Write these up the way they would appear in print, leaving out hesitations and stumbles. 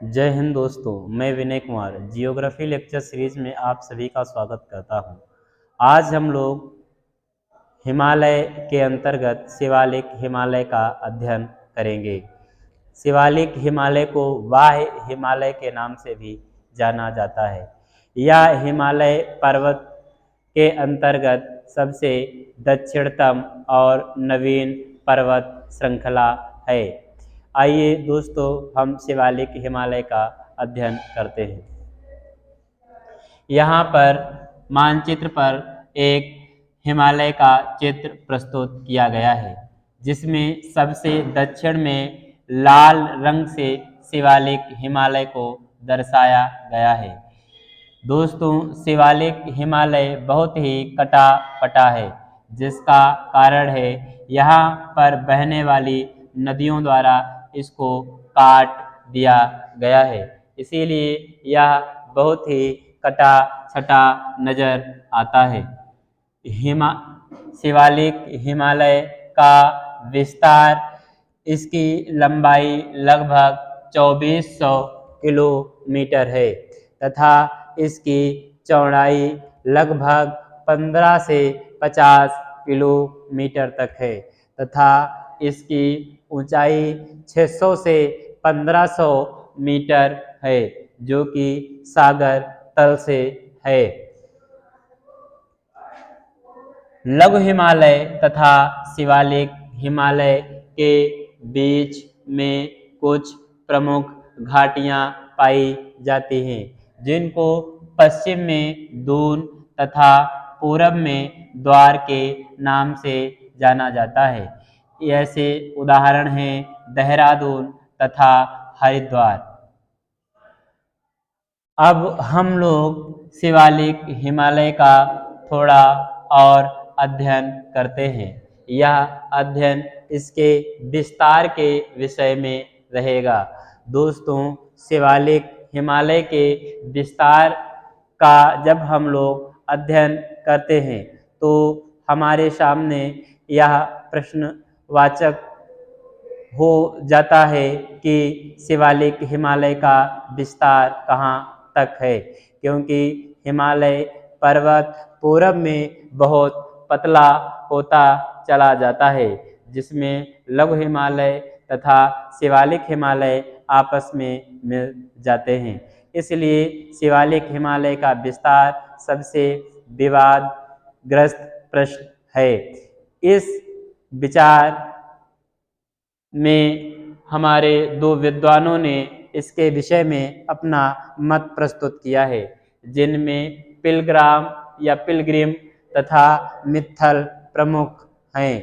जय हिंद दोस्तों, मैं Vinay Kumar geography lecture series में आप सभी का स्वागत करता हूं। आज हम लोग हिमालय के अंतर्गत शिवालिक हिमालय का अध्ययन करेंगे। शिवालिक हिमालय को वाह्य हिमालय के नाम से भी जाना जाता है। यह हिमालय पर्वत के अंतर्गत सबसे दक्षिणतम और नवीन पर्वत श्रृंखला है। आइए दोस्तों, हम शिवालिक हिमालय का अध्ययन करते हैं। यहाँ पर मानचित्र पर एक हिमालय का चित्र प्रस्तुत किया गया है, जिसमें सबसे दक्षिण में लाल रंग से शिवालिक हिमालय को दर्शाया गया है। दोस्तों, शिवालिक हिमालय बहुत ही कटा पटा है, जिसका कारण है यहाँ पर बहने वाली नदियों द्वारा इसको काट दिया गया है। इसीलिए यह बहुत ही कटा छटा नजर आता है। शिवालिक हिमालय का विस्तार, इसकी लंबाई लगभग 2400 किलोमीटर है तथा इसकी चौड़ाई लगभग 15 से 50 किलोमीटर तक है तथा इसकी ऊंचाई 600 से 1500 मीटर है, जो कि सागर तल से है। लघु हिमालय तथा शिवालिक हिमालय के बीच में कुछ प्रमुख घाटियां पाई जाती हैं, जिनको पश्चिम में दून तथा पूरब में द्वार के नाम से जाना जाता है। ऐसे उदाहरण हैं देहरादून तथा हरिद्वार। अब हम लोग शिवालिक हिमालय का थोड़ा और अध्ययन करते हैं। यह अध्ययन इसके विस्तार के विषय में रहेगा। दोस्तों, शिवालिक हिमालय के विस्तार का जब हम लोग अध्ययन करते हैं तो हमारे सामने यह प्रश्नवाचक हो जाता है कि शिवालिक हिमालय का विस्तार कहाँ तक है, क्योंकि हिमालय पर्वत पूरब में बहुत पतला होता चला जाता है, जिसमें लघु हिमालय तथा शिवालिक हिमालय आपस में मिल जाते हैं। इसलिए शिवालिक हिमालय का विस्तार सबसे विवादग्रस्त प्रश्न है। इस विचार में हमारे दो विद्वानों ने इसके विषय में अपना मत प्रस्तुत किया है, जिनमें पिलग्रिम तथा मित्तल प्रमुख हैं।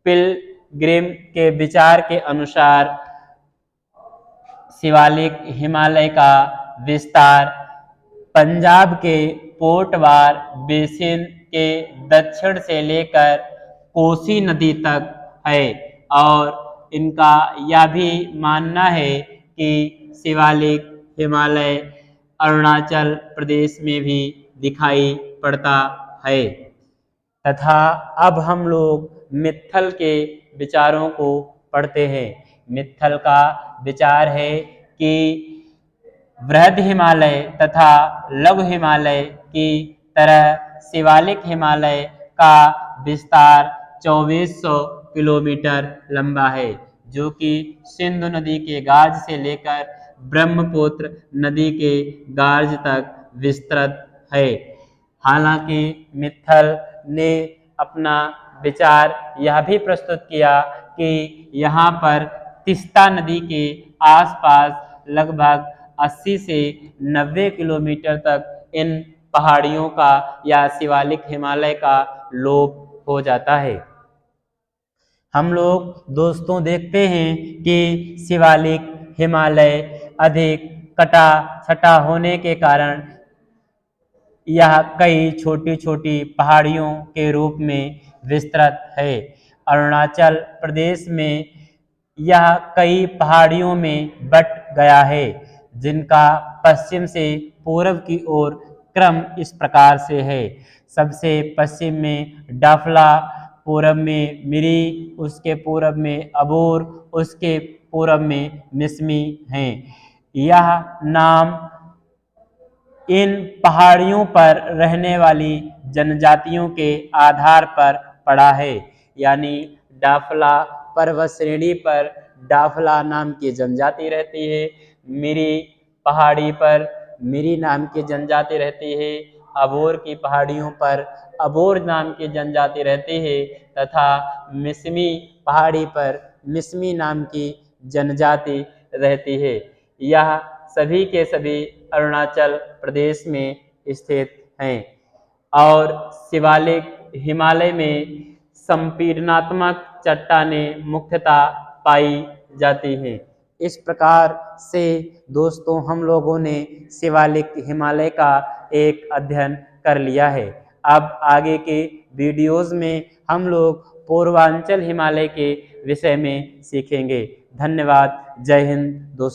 पिलग्रिम के विचार के अनुसार शिवालिक हिमालय का विस्तार पंजाब के पोर्टवार बेसिन के दक्षिण से लेकर कोसी नदी तक है, और इनका यह भी मानना है कि शिवालिक हिमालय अरुणाचल प्रदेश में भी दिखाई पड़ता है। तथा अब हम लोग मित्तल के विचारों को पढ़ते हैं। मित्तल का विचार है कि वृहद हिमालय तथा लघु हिमालय की तरह शिवालिक हिमालय का विस्तार 2400 किलोमीटर लंबा है, जो कि सिंधु नदी के गार्ज से लेकर ब्रह्मपुत्र नदी के गार्ज तक विस्तृत है। हालांकि मित्तल ने अपना विचार यह भी प्रस्तुत किया कि यहाँ पर तीस्ता नदी के आसपास लगभग 80 से 90 किलोमीटर तक इन पहाड़ियों का या शिवालिक हिमालय का लोप हो जाता है। हम लोग दोस्तों देखते हैं कि शिवालिक हिमालय अधिक कटा छटा होने के कारण यह कई छोटी छोटी पहाड़ियों के रूप में विस्तृत है। अरुणाचल प्रदेश में यह कई पहाड़ियों में बट गया है, जिनका पश्चिम से पूर्व की ओर क्रम इस प्रकार से है। सबसे पश्चिम में डाफला, पूरब में मिरी, उसके पूरब में अबोर, उसके पूरब में मिसमी हैं। यह नाम इन पहाड़ियों पर रहने वाली जनजातियों के आधार पर पड़ा है। यानी डाफला पर्वत श्रेणी पर डाफला नाम की जनजाति रहती है, मिरी पहाड़ी पर मिरी नाम की जनजाति रहती है, अबोर की पहाड़ियों पर अबोर नाम की जनजाति रहती है तथा मिसमी पहाड़ी पर मिसमी नाम की जनजाति रहती है। यह सभी के सभी अरुणाचल प्रदेश में स्थित हैं और शिवालिक हिमालय में संपीड़नात्मक चट्टानें मुख्यतः पाई जाती हैं। इस प्रकार से दोस्तों हम लोगों ने शिवालिक हिमालय का एक अध्ययन कर लिया है। अब आगे के वीडियोज़ में हम लोग पूर्वांचल हिमालय के विषय में सीखेंगे। धन्यवाद। जय हिंद दोस्तों।